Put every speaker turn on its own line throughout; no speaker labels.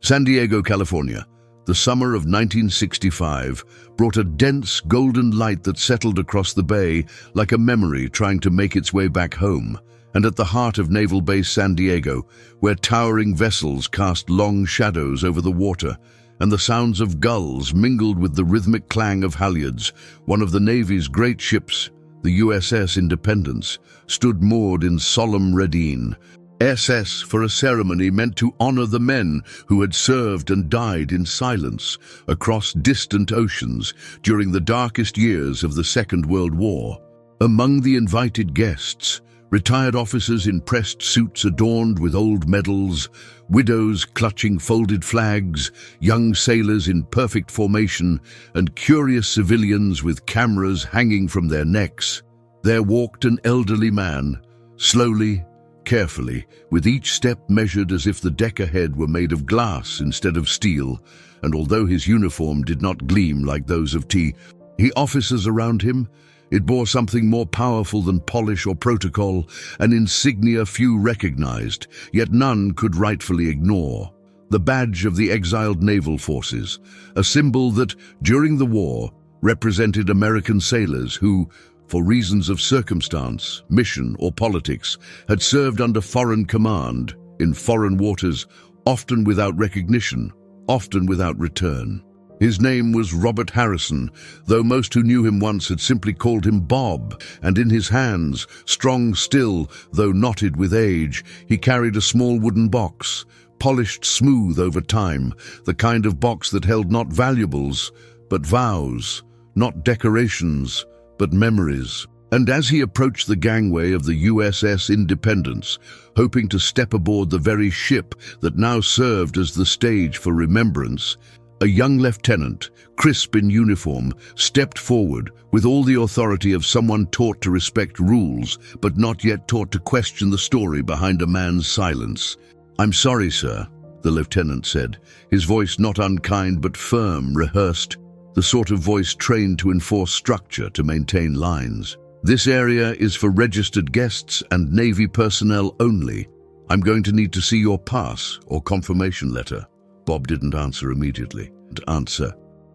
San Diego, California. The summer of 1965 brought a dense golden light that settled across the bay like a memory trying to make its way back home. And at the heart of Naval Base San Diego, where towering vessels cast long shadows over the water, and the sounds of gulls mingled with the rhythmic clang of halyards, one of the Navy's great ships, the USS Independence, stood moored in solemn reading. SS for a ceremony meant to honor the men who had served and died in silence across distant oceans during the darkest years of the Second World War. Among the invited guests, retired officers in pressed suits adorned with old medals, widows clutching folded flags, young sailors in perfect formation, and curious civilians with cameras hanging from their necks. There walked an elderly man, slowly, carefully, with each step measured as if the deck ahead were made of glass instead of steel, and although his uniform did not gleam like those of the officers around him, it bore something more powerful than polish or protocol, an insignia few recognized, yet none could rightfully ignore. The badge of the exiled naval forces, a symbol that, during the war, represented American sailors who, for reasons of circumstance, mission, or politics, had served under foreign command, in foreign waters, often without recognition, often without return. His name was Robert Harrison, though most who knew him once had simply called him Bob, and in his hands, strong still, though knotted with age, he carried a small wooden box, polished smooth over time, the kind of box that held not valuables, but vows, not decorations, but memories. And as he approached the gangway of the USS Independence, hoping to step aboard the very ship that now served as the stage for remembrance, a young lieutenant, crisp in uniform, stepped forward with all the authority of someone taught to respect rules, but not yet taught to question the story behind a man's silence. "I'm sorry, sir," the lieutenant said, his voice not unkind but firm, rehearsed, the sort of voice trained to enforce structure to maintain lines. "This area is for registered guests and Navy personnel only. I'm going to need to see your pass or confirmation letter." Bob didn't answer immediately.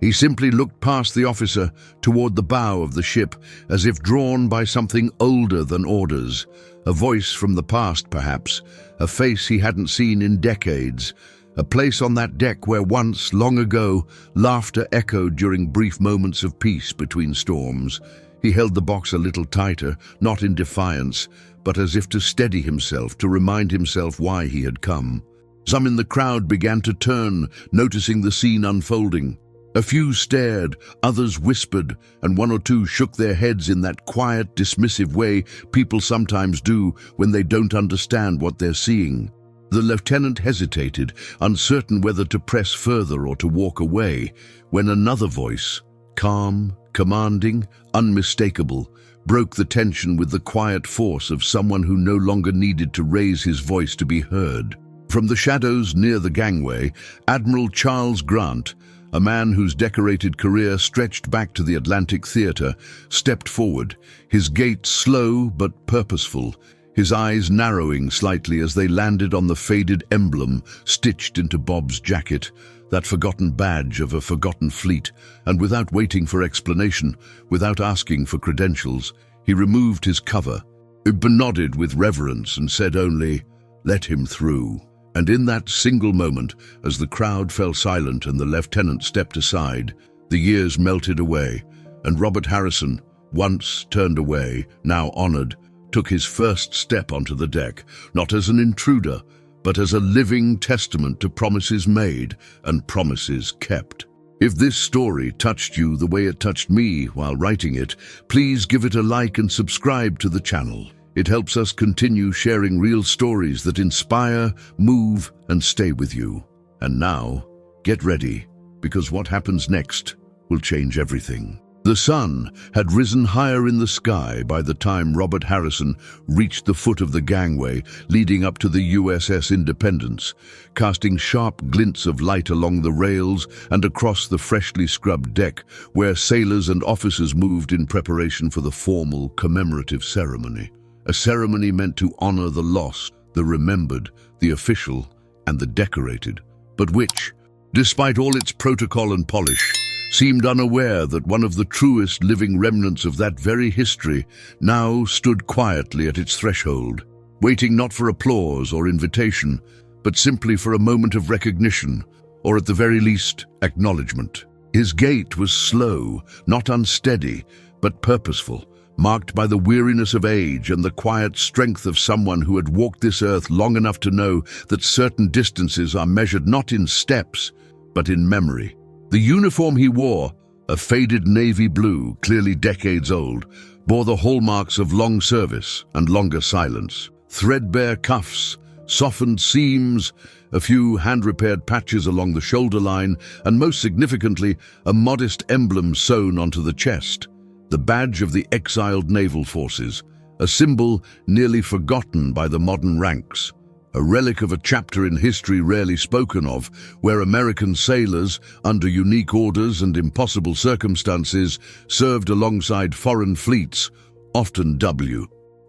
He simply looked past the officer toward the bow of the ship, as if drawn by something older than orders. A voice from the past, perhaps, a face he hadn't seen in decades, a place on that deck where once, long ago, laughter echoed during brief moments of peace between storms. He held the box a little tighter, not in defiance, but as if to steady himself, to remind himself why he had come. Some in the crowd began to turn, noticing the scene unfolding. A few stared, others whispered, and one or two shook their heads in that quiet, dismissive way people sometimes do when they don't understand what they're seeing. The lieutenant hesitated, uncertain whether to press further or to walk away, when another voice, calm, commanding, unmistakable, broke the tension with the quiet force of someone who no longer needed to raise his voice to be heard. From the shadows near the gangway, Admiral Charles Grant, a man whose decorated career stretched back to the Atlantic Theater, stepped forward, his gait slow but purposeful, his eyes narrowing slightly as they landed on the faded emblem stitched into Bob's jacket, that forgotten badge of a forgotten fleet, and without waiting for explanation, without asking for credentials, he removed his cover, nodded with reverence and said only, "Let him through." And in that single moment, as the crowd fell silent and the lieutenant stepped aside, the years melted away, and Robert Harrison, once turned away, now honored, took his first step onto the deck, not as an intruder, but as a living testament to promises made and promises kept. If this story touched you the way it touched me while writing it, please give it a like and subscribe to the channel. It helps us continue sharing real stories that inspire, move, and stay with you. And now, get ready, because what happens next will change everything. The sun had risen higher in the sky by the time Robert Harrison reached the foot of the gangway leading up to the USS Independence, casting sharp glints of light along the rails and across the freshly scrubbed deck, where sailors and officers moved in preparation for the formal, commemorative ceremony. A ceremony meant to honor the lost, the remembered, the official, and the decorated, but which, despite all its protocol and polish, seemed unaware that one of the truest living remnants of that very history now stood quietly at its threshold, waiting not for applause or invitation, but simply for a moment of recognition, or at the very least, acknowledgement. His gait was slow, not unsteady, but purposeful, marked by the weariness of age and the quiet strength of someone who had walked this earth long enough to know that certain distances are measured not in steps, but in memory. The uniform he wore, a faded navy blue, clearly decades old, bore the hallmarks of long service and longer silence. Threadbare cuffs, softened seams, a few hand-repaired patches along the shoulder line, and most significantly, a modest emblem sewn onto the chest, the badge of the exiled naval forces, a symbol nearly forgotten by the modern ranks. A relic of a chapter in history rarely spoken of, where American sailors, under unique orders and impossible circumstances, served alongside foreign fleets, often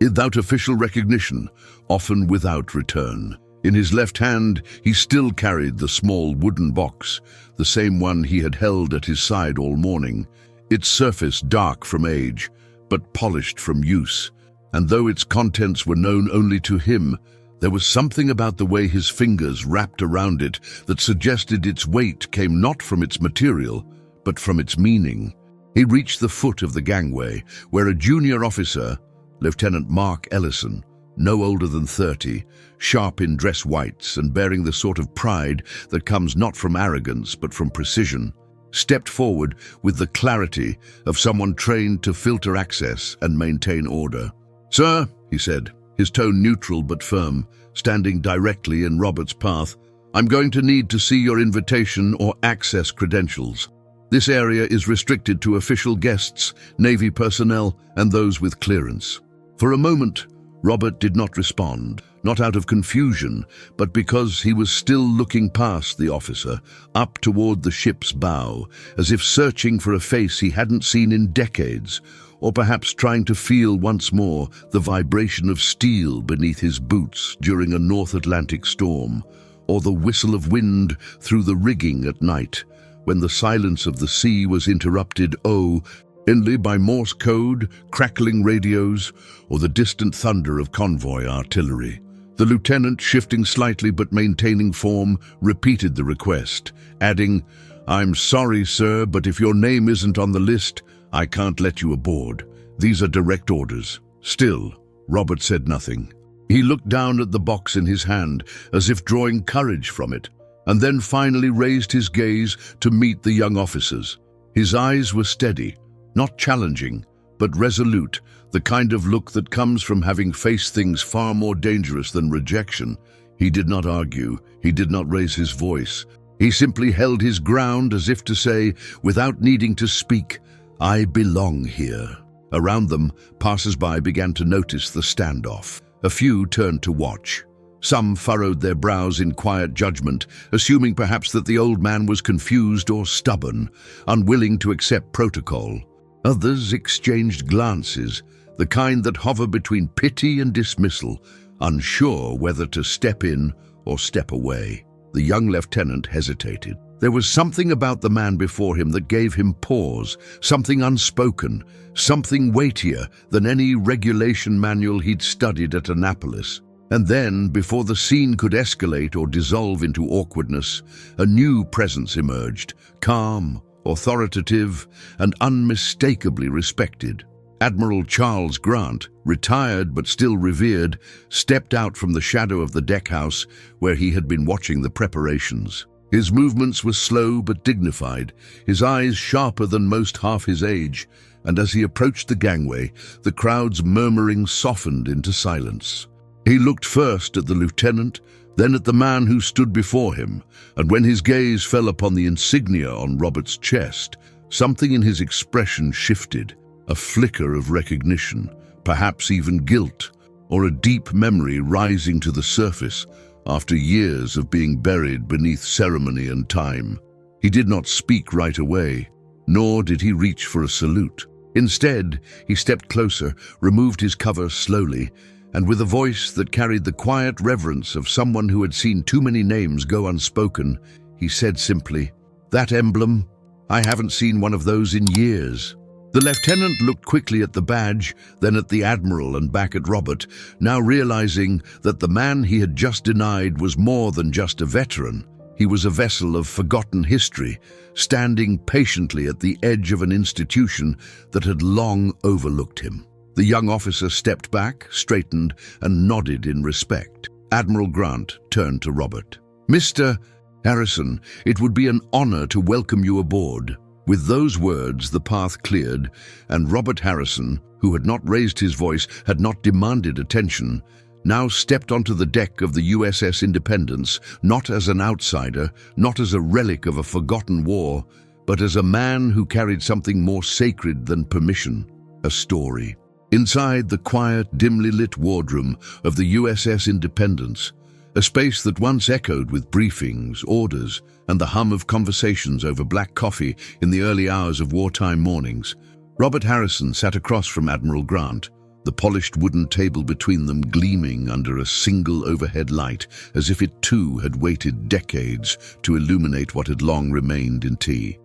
without official recognition, often without return. In his left hand, he still carried the small wooden box, the same one he had held at his side all morning, its surface dark from age, but polished from use, and though its contents were known only to him, there was something about the way his fingers wrapped around it that suggested its weight came not from its material, but from its meaning. He reached the foot of the gangway, where a junior officer, Lieutenant Mark Ellison, no older than 30, sharp in dress whites and bearing the sort of pride that comes not from arrogance but from precision, stepped forward with the clarity of someone trained to filter access and maintain order. "Sir," he said, his tone neutral but firm, standing directly in Robert's path, "I'm going to need to see your invitation or access credentials. This area is restricted to official guests, Navy personnel, and those with clearance." For a moment, Robert did not respond, not out of confusion, but because he was still looking past the officer, up toward the ship's bow, as if searching for a face he hadn't seen in decades, or perhaps trying to feel once more the vibration of steel beneath his boots during a North Atlantic storm, or the whistle of wind through the rigging at night, when the silence of the sea was interrupted, only by Morse code, crackling radios, or the distant thunder of convoy artillery. The lieutenant, shifting slightly but maintaining form, repeated the request, adding, "I'm sorry, sir, but if your name isn't on the list, I can't let you aboard. These are direct orders." Still, Robert said nothing. He looked down at the box in his hand, as if drawing courage from it, and then finally raised his gaze to meet the young officers. His eyes were steady, not challenging, but resolute, the kind of look that comes from having faced things far more dangerous than rejection. He did not argue, he did not raise his voice. He simply held his ground as if to say, without needing to speak, "I belong here." Around them, passers-by began to notice the standoff. A few turned to watch. Some furrowed their brows in quiet judgment, assuming perhaps that the old man was confused or stubborn, unwilling to accept protocol. Others exchanged glances, the kind that hover between pity and dismissal, unsure whether to step in or step away. The young lieutenant hesitated. There was something about the man before him that gave him pause, something unspoken, something weightier than any regulation manual he'd studied at Annapolis. And then, before the scene could escalate or dissolve into awkwardness, a new presence emerged, calm, authoritative, and unmistakably respected. Admiral Charles Grant, retired but still revered, stepped out from the shadow of the deckhouse where he had been watching the preparations. His movements were slow but dignified, his eyes sharper than most half his age, and as he approached the gangway, the crowd's murmuring softened into silence. He looked first at the lieutenant, then at the man who stood before him, and when his gaze fell upon the insignia on Robert's chest, something in his expression shifted, a flicker of recognition, perhaps even guilt, or a deep memory rising to the surface after years of being buried beneath ceremony and time. He did not speak right away, nor did he reach for a salute. Instead, he stepped closer, removed his cover slowly, and with a voice that carried the quiet reverence of someone who had seen too many names go unspoken, he said simply. "That emblem? I haven't seen one of those in years." The lieutenant looked quickly at the badge, then at the Admiral and back at Robert, now realizing that the man he had just denied was more than just a veteran. He was a vessel of forgotten history, standing patiently at the edge of an institution that had long overlooked him. The young officer stepped back, straightened, and nodded in respect. Admiral Grant turned to Robert. "Mr. Harrison, it would be an honor to welcome you aboard." With those words, the path cleared, and Robert Harrison, who had not raised his voice, had not demanded attention, now stepped onto the deck of the USS Independence, not as an outsider, not as a relic of a forgotten war, but as a man who carried something more sacred than permission, a story. Inside the quiet, dimly lit wardroom of the USS Independence, a space that once echoed with briefings, orders, and the hum of conversations over black coffee in the early hours of wartime mornings, Robert Harrison sat across from Admiral Grant, the polished wooden table between them gleaming under a single overhead light, as if it too had waited decades to illuminate what had long remained in tea.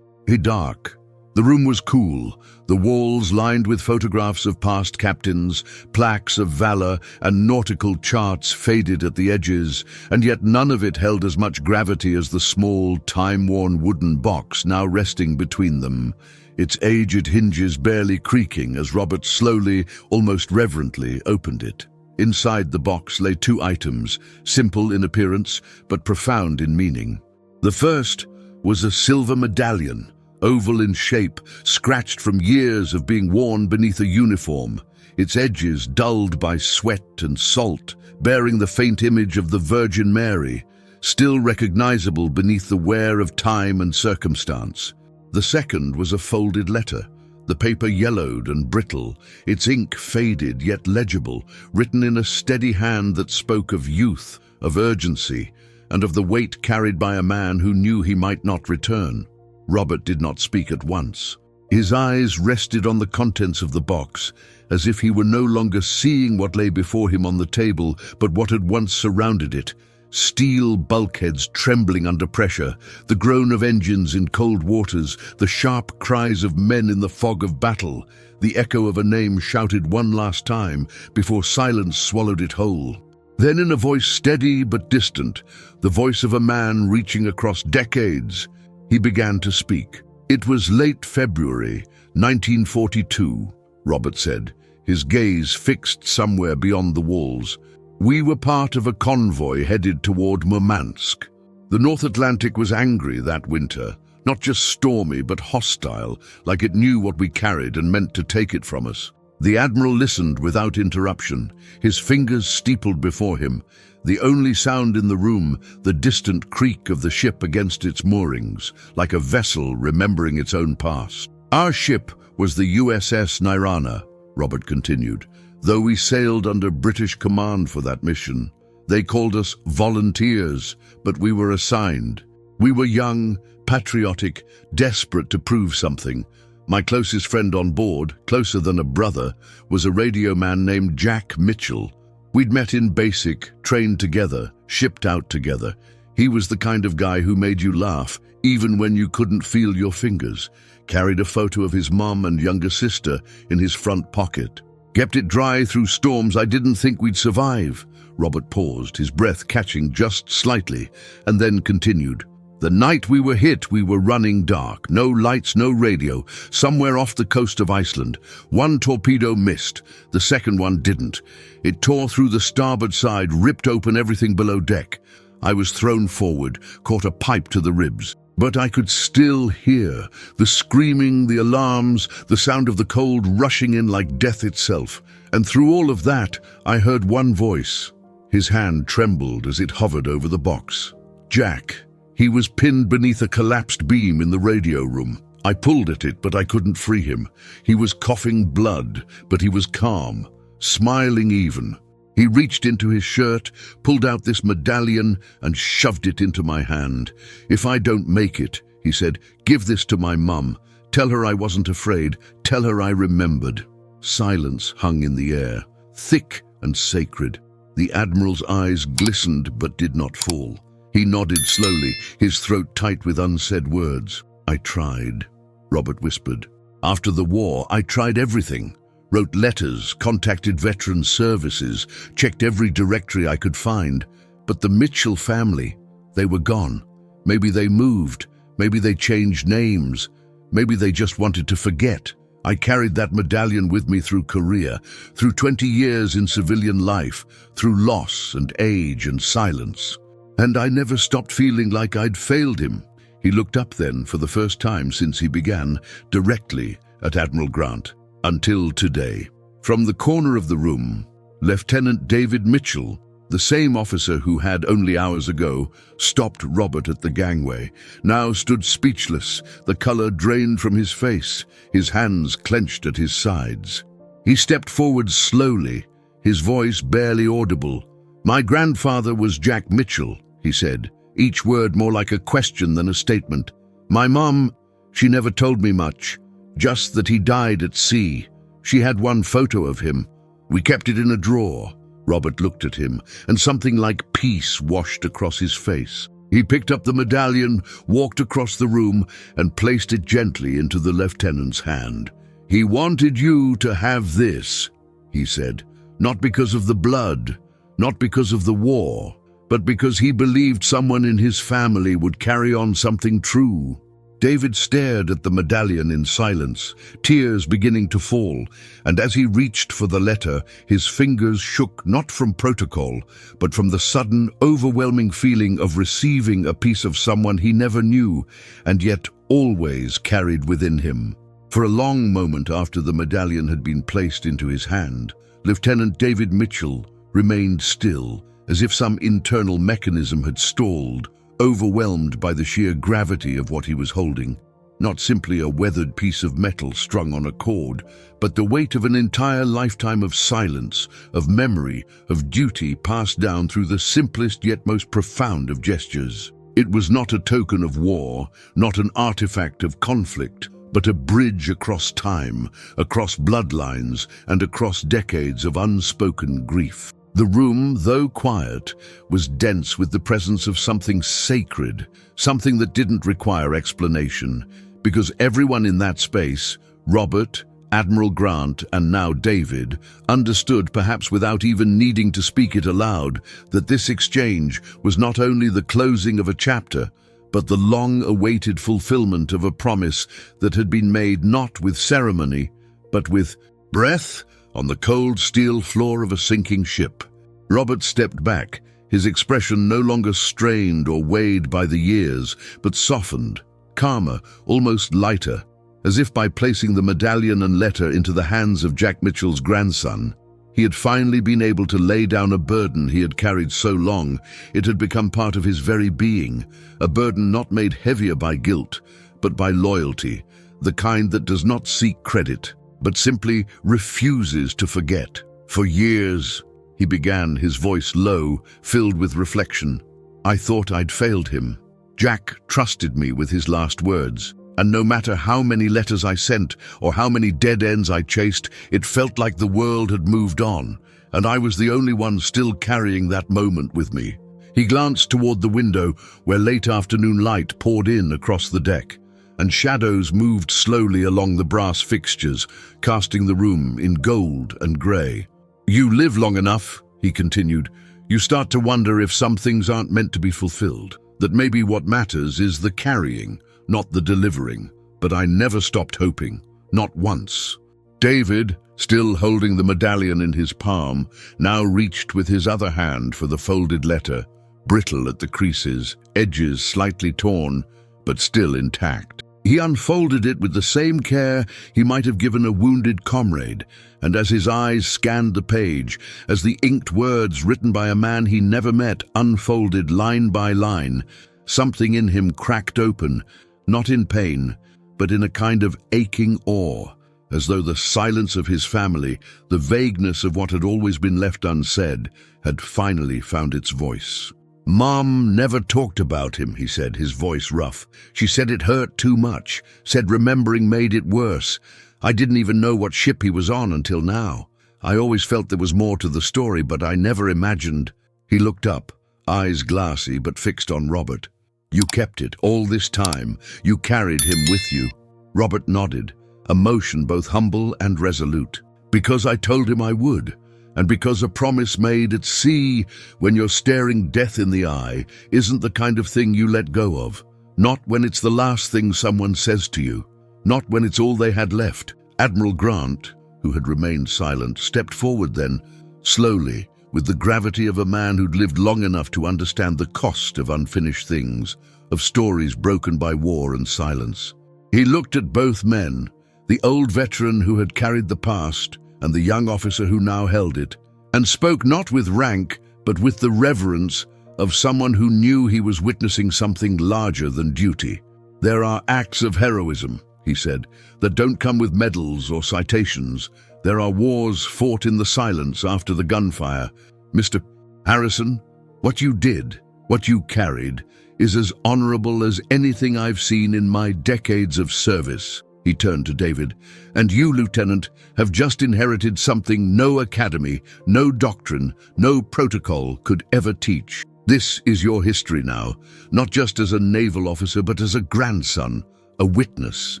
Dark. The room was cool, the walls lined with photographs of past captains, plaques of valor, and nautical charts faded at the edges, and yet none of it held as much gravity as the small, time-worn wooden box now resting between them, its aged hinges barely creaking as Robert slowly, almost reverently, opened it. Inside the box lay two items, simple in appearance, but profound in meaning. The first was a silver medallion, oval in shape, scratched from years of being worn beneath a uniform, its edges dulled by sweat and salt, bearing the faint image of the Virgin Mary, still recognizable beneath the wear of time and circumstance. The second was a folded letter, the paper yellowed and brittle, its ink faded yet legible, written in a steady hand that spoke of youth, of urgency, and of the weight carried by a man who knew he might not return. Robert did not speak at once. His eyes rested on the contents of the box, as if he were no longer seeing what lay before him on the table, but what had once surrounded it. Steel bulkheads trembling under pressure, the groan of engines in cold waters, the sharp cries of men in the fog of battle, the echo of a name shouted one last time before silence swallowed it whole. Then in a voice steady but distant, the voice of a man reaching across decades, he began to speak. "It was late February, 1942, Robert said, his gaze fixed somewhere beyond the walls. "We were part of a convoy headed toward Murmansk. The North Atlantic was angry that winter, not just stormy but hostile, like it knew what we carried and meant to take it from us. The Admiral listened without interruption, his fingers steepled before him, the only sound in the room, the distant creak of the ship against its moorings, like a vessel remembering its own past. Our ship was the USS Nirana, Robert continued, though we sailed under British command for that mission. They called us volunteers, but we were assigned. We were young, patriotic, desperate to prove something. My closest friend on board, closer than a brother, was a radio man named Jack Mitchell. We'd met in basic, trained together, shipped out together. He was the kind of guy who made you laugh, even when you couldn't feel your fingers, carried a photo of his mom and younger sister in his front pocket. Kept it dry through storms I didn't think we'd survive." Robert paused, his breath catching just slightly, and then continued. "The night we were hit, we were running dark. No lights, no radio. Somewhere off the coast of Iceland. One torpedo missed. The second one didn't. It tore through the starboard side, ripped open everything below deck. I was thrown forward, caught a pipe to the ribs. But I could still hear the screaming, the alarms, the sound of the cold rushing in like death itself. And through all of that, I heard one voice. His hand trembled as it hovered over the box. Jack. He was pinned beneath a collapsed beam in the radio room. I pulled at it, but I couldn't free him. He was coughing blood, but he was calm, smiling even. He reached into his shirt, pulled out this medallion, and shoved it into my hand. "If I don't make it," he said, "give this to my mum. Tell her I wasn't afraid. Tell her I remembered." Silence hung in the air, thick and sacred. The Admiral's eyes glistened but did not fall. He nodded slowly, his throat tight with unsaid words. "I tried," Robert whispered. "After the war, I tried everything. Wrote letters, contacted veteran services, checked every directory I could find. But the Mitchell family, they were gone. Maybe they moved, maybe they changed names, maybe they just wanted to forget. I carried that medallion with me through Korea, through 20 years in civilian life, through loss and age and silence. And I never stopped feeling like I'd failed him." He looked up then, for the first time since he began, directly at Admiral Grant. "Until today." From the corner of the room, Lieutenant David Mitchell, the same officer who had only hours ago stopped Robert at the gangway, now stood speechless, the color drained from his face, his hands clenched at his sides. He stepped forward slowly, his voice barely audible. "My grandfather was Jack Mitchell," he said, each word more like a question than a statement. "My mom, she never told me much, just that he died at sea. She had one photo of him. We kept it in a drawer." Robert looked at him, and something like peace washed across his face. He picked up the medallion, walked across the room, and placed it gently into the lieutenant's hand. "He wanted you to have this," he said, "not because of the blood, not because of the war, but because he believed someone in his family would carry on something true." David stared at the medallion in silence, tears beginning to fall, and as he reached for the letter, his fingers shook not from protocol, but from the sudden, overwhelming feeling of receiving a piece of someone he never knew, and yet always carried within him. For a long moment after the medallion had been placed into his hand, Lieutenant David Mitchell remained still, as if some internal mechanism had stalled, overwhelmed by the sheer gravity of what he was holding. Not simply a weathered piece of metal strung on a cord, but the weight of an entire lifetime of silence, of memory, of duty passed down through the simplest yet most profound of gestures. It was not a token of war, not an artifact of conflict, but a bridge across time, across bloodlines, and across decades of unspoken grief. The room, though quiet, was dense with the presence of something sacred, something that didn't require explanation, because everyone in that space, Robert, Admiral Grant, and now David, understood, perhaps without even needing to speak it aloud, that this exchange was not only the closing of a chapter, but the long-awaited fulfillment of a promise that had been made not with ceremony, but with breath on the cold steel floor of a sinking ship. Robert stepped back, his expression no longer strained or weighed by the years, but softened, calmer, almost lighter, as if by placing the medallion and letter into the hands of Jack Mitchell's grandson, he had finally been able to lay down a burden he had carried so long it had become part of his very being, a burden not made heavier by guilt, but by loyalty, the kind that does not seek credit, but simply refuses to forget. "For years," he began, his voice low, filled with reflection, "I thought I'd failed him. Jack trusted me with his last words, and no matter how many letters I sent or how many dead ends I chased, it felt like the world had moved on, and I was the only one still carrying that moment with me." He glanced toward the window where late afternoon light poured in across the deck, and shadows moved slowly along the brass fixtures, casting the room in gold and grey. "You live long enough," he continued, "you start to wonder if some things aren't meant to be fulfilled, that maybe what matters is the carrying, not the delivering. But I never stopped hoping, not once." David, still holding the medallion in his palm, now reached with his other hand for the folded letter, brittle at the creases, edges slightly torn, but still intact. He unfolded it with the same care he might have given a wounded comrade, and as his eyes scanned the page, as the inked words written by a man he never met unfolded line by line, something in him cracked open, not in pain, but in a kind of aching awe, as though the silence of his family, the vagueness of what had always been left unsaid, had finally found its voice. "Mom never talked about him," he said, his voice rough. "She said it hurt too much, said remembering made it worse. I didn't even know what ship he was on until now. I always felt there was more to the story, but I never imagined." He looked up, eyes glassy but fixed on Robert. "You kept it all this time. You carried him with you." Robert nodded, emotion both humble and resolute. "Because I told him I would, and because a promise made at sea when you're staring death in the eye isn't the kind of thing you let go of. Not when it's the last thing someone says to you. Not when it's all they had left." Admiral Grant, who had remained silent, stepped forward then, slowly, with the gravity of a man who'd lived long enough to understand the cost of unfinished things, of stories broken by war and silence. He looked at both men, the old veteran who had carried the past and the young officer who now held it, and spoke not with rank, but with the reverence of someone who knew he was witnessing something larger than duty. "There are acts of heroism," he said, "that don't come with medals or citations. There are wars fought in the silence after the gunfire. Mr. Harrison, what you did, what you carried, is as honorable as anything I've seen in my decades of service." He turned to David. "And you, Lieutenant, have just inherited something no academy, no doctrine, no protocol could ever teach. This is your history now, not just as a naval officer, but as a grandson, a witness."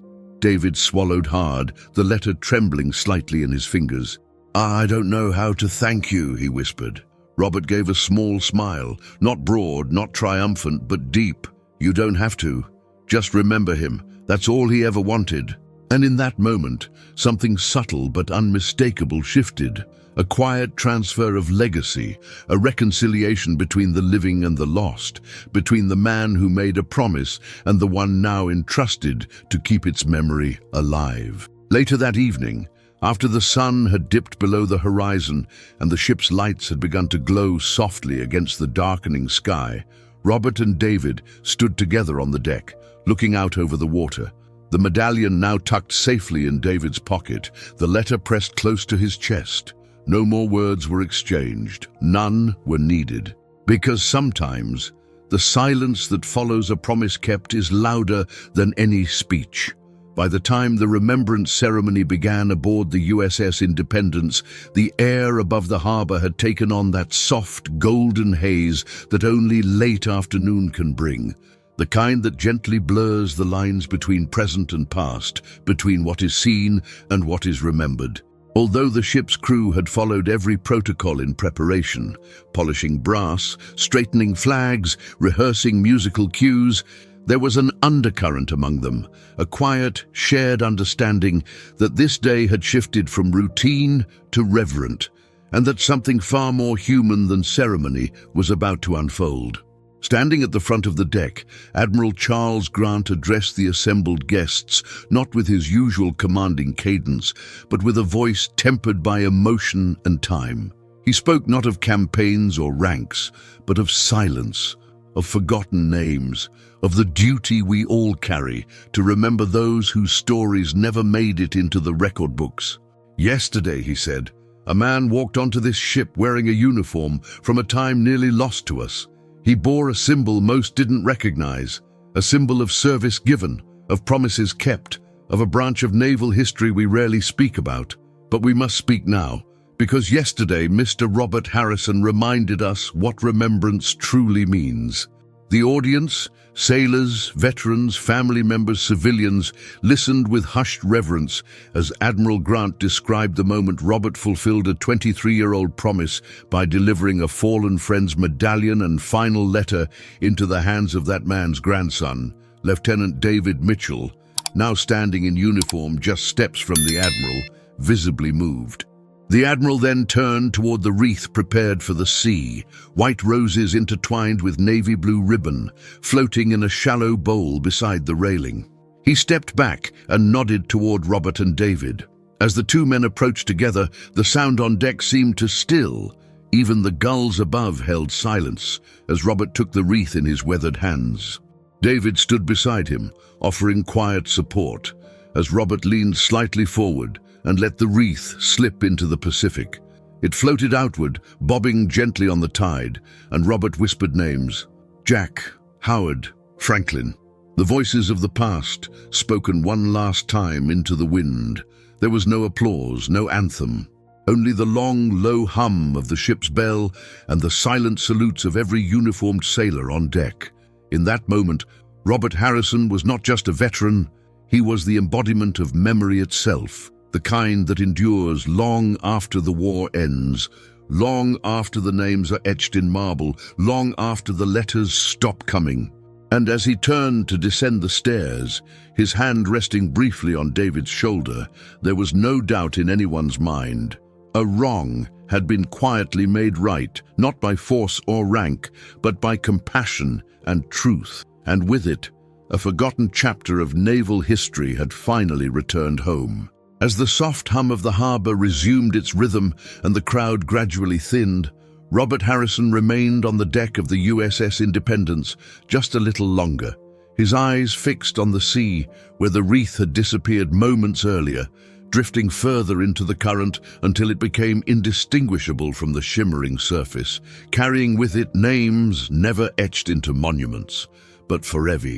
David swallowed hard, the letter trembling slightly in his fingers. "I don't know how to thank you," he whispered. Robert gave a small smile, not broad, not triumphant, but deep. "You don't have to. Just remember him. That's all he ever wanted." And in that moment, something subtle but unmistakable shifted. A quiet transfer of legacy, a reconciliation between the living and the lost, between the man who made a promise and the one now entrusted to keep its memory alive. Later that evening, after the sun had dipped below the horizon and the ship's lights had begun to glow softly against the darkening sky, Robert and David stood together on the deck, looking out over the water. The medallion now tucked safely in David's pocket, the letter pressed close to his chest. No more words were exchanged. None were needed. Because sometimes the silence that follows a promise kept is louder than any speech. By the time the remembrance ceremony began aboard the USS Independence, the air above the harbor had taken on that soft, golden haze that only late afternoon can bring. The kind that gently blurs the lines between present and past, between what is seen and what is remembered. Although the ship's crew had followed every protocol in preparation, polishing brass, straightening flags, rehearsing musical cues, there was an undercurrent among them, a quiet, shared understanding that this day had shifted from routine to reverent, and that something far more human than ceremony was about to unfold. Standing at the front of the deck, Admiral Charles Grant addressed the assembled guests, not with his usual commanding cadence, but with a voice tempered by emotion and time. He spoke not of campaigns or ranks, but of silence, of forgotten names, of the duty we all carry to remember those whose stories never made it into the record books. "Yesterday," he said, "a man walked onto this ship wearing a uniform from a time nearly lost to us. He bore a symbol most didn't recognize, a symbol of service given, of promises kept, of a branch of naval history we rarely speak about. But we must speak now, because yesterday Mr. Robert Harrison reminded us what remembrance truly means." The audience, sailors, veterans, family members, civilians, listened with hushed reverence as Admiral Grant described the moment Robert fulfilled a 23-year-old promise by delivering a fallen friend's medallion and final letter into the hands of that man's grandson, Lieutenant David Mitchell, now standing in uniform just steps from the Admiral, visibly moved. The Admiral then turned toward the wreath prepared for the sea, white roses intertwined with navy blue ribbon, floating in a shallow bowl beside the railing. He stepped back and nodded toward Robert and David. As the two men approached together, the sound on deck seemed to still. Even the gulls above held silence as Robert took the wreath in his weathered hands. David stood beside him, offering quiet support, as Robert leaned slightly forward and let the wreath slip into the Pacific. It floated outward, bobbing gently on the tide, and Robert whispered names: Jack, Howard, Franklin. The voices of the past, spoken one last time into the wind. There was no applause, no anthem, Only the long, low hum of the ship's bell and the silent salutes of every uniformed sailor on deck. In that moment, Robert Harrison was not just a veteran, he was the embodiment of memory itself, the kind that endures long after the war ends, long after the names are etched in marble, long after the letters stop coming. And as he turned to descend the stairs, his hand resting briefly on David's shoulder, there was no doubt in anyone's mind. A wrong had been quietly made right, not by force or rank, but by compassion and truth. And with it, a forgotten chapter of naval history had finally returned home. As the soft hum of the harbor resumed its rhythm and the crowd gradually thinned, Robert Harrison remained on the deck of the USS Independence just a little longer, his eyes fixed on the sea where the wreath had disappeared moments earlier, drifting further into the current until it became indistinguishable from the shimmering surface, carrying with it names never etched into monuments, but forever,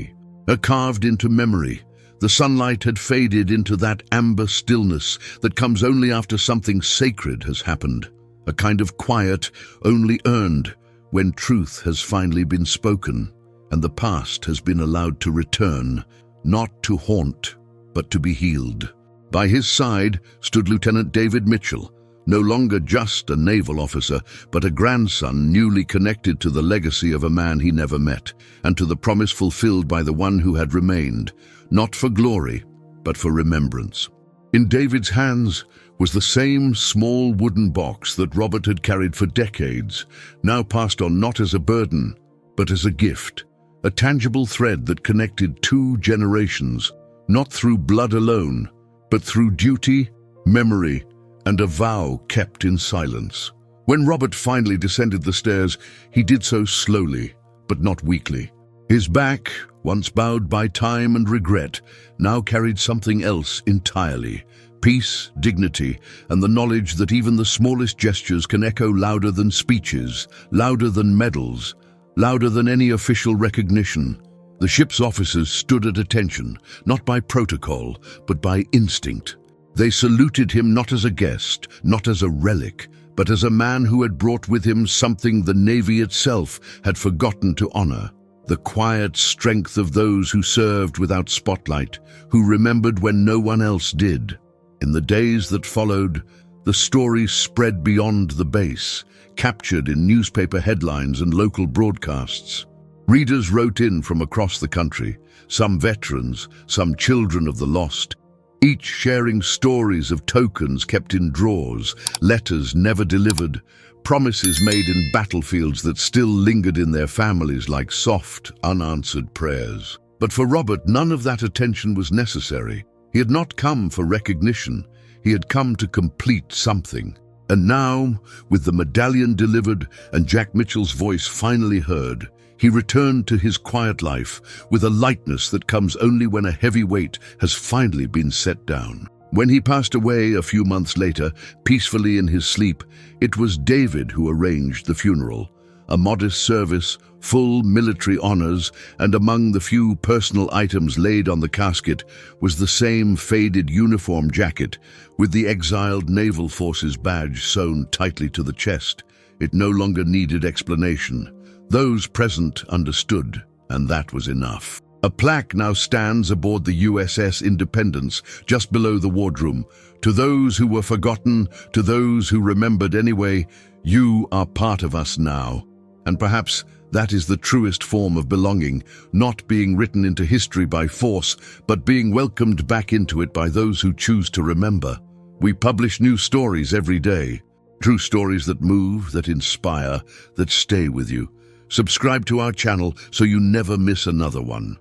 carved into memory. The sunlight had faded into that amber stillness that comes only after something sacred has happened, a kind of quiet only earned when truth has finally been spoken and the past has been allowed to return, not to haunt, but to be healed. By his side stood Lieutenant David Mitchell, no longer just a naval officer, but a grandson newly connected to the legacy of a man he never met, and to the promise fulfilled by the one who had remained, not for glory, but for remembrance. In David's hands was the same small wooden box that Robert had carried for decades, now passed on not as a burden, but as a gift, a tangible thread that connected two generations, not through blood alone, but through duty, memory, and a vow kept in silence. When Robert finally descended the stairs, he did so slowly, but not weakly. His back, once bowed by time and regret, now carried something else entirely: peace, dignity, and the knowledge that even the smallest gestures can echo louder than speeches, louder than medals, louder than any official recognition. The ship's officers stood at attention, not by protocol, but by instinct. They saluted him not as a guest, not as a relic, but as a man who had brought with him something the Navy itself had forgotten to honor: the quiet strength of those who served without spotlight, who remembered when no one else did. In the days that followed, the story spread beyond the base, captured in newspaper headlines and local broadcasts. Readers wrote in from across the country, some veterans, some children of the lost, each sharing stories of tokens kept in drawers, letters never delivered, promises made in battlefields that still lingered in their families like soft, unanswered prayers. But for Robert, none of that attention was necessary. He had not come for recognition. He had come to complete something. And now, with the medallion delivered and Jack Mitchell's voice finally heard, he returned to his quiet life with a lightness that comes only when a heavy weight has finally been set down. When he passed away a few months later, peacefully in his sleep, it was David who arranged the funeral. A modest service, full military honors, and among the few personal items laid on the casket was the same faded uniform jacket with the exiled Naval Forces badge sewn tightly to the chest. It no longer needed explanation. Those present understood, and that was enough. A plaque now stands aboard the USS Independence, just below the wardroom. To those who were forgotten, to those who remembered anyway, you are part of us now. And perhaps that is the truest form of belonging, not being written into history by force, but being welcomed back into it by those who choose to remember. We publish new stories every day, true stories that move, that inspire, that stay with you. Subscribe to our channel so you never miss another one.